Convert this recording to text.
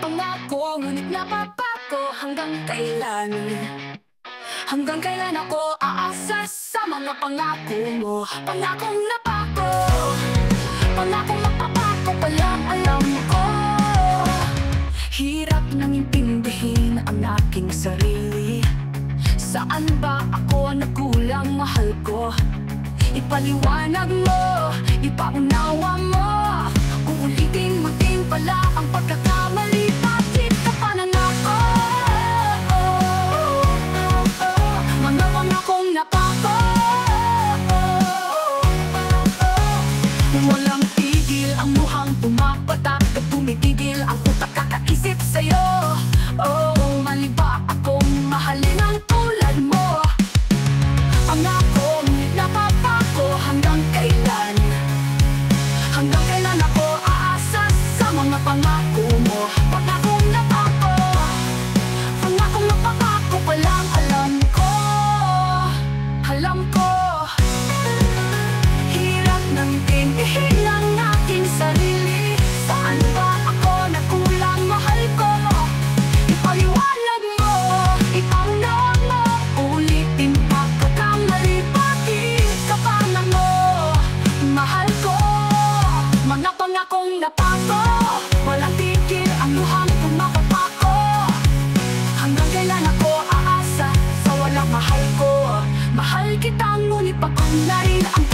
Pangako, ngunit napapago. Hanggang kailan? Hanggang kailan ako aasa sa mga pangako mo? Pangakong napako, pangakong mapapago pa lang alam ko. Hirap nang intindihin ang aking sarili. Saan ba ako nagkulang, mahal ko? Ipaliwanag mo, ipaunawa mo. Kung ulitin mo din pala ang pagkakamali, bakit ka pa nangako? Mga pangakong napako. Walang tigil ang mukhang pumapatak at tumitigil ang utak kakaisip sa'yo. Oh, mali ba akong mahalin ang tulad mo? Pangako, napapako. Hanggang kailan? Hanggang kailan ako aasa sa mga pangako mo? Pangakong napako, pangakong napapako pa lang alam ko. Alam ko, hirap nang tindihin ang aking sarili. Saan ba ako nagkulang, mahal ko? Ipaliwanag mo, ipaunawa mo. Ulitin pagkakamali, bakit ka pa nango? Mahal ko, mga pangakong napako. Walang tigil ang luhang pumapapako. Hanggang kailan ako aasa sa walang mahal ko? Mahal kita, ngunit pa ko na rin ang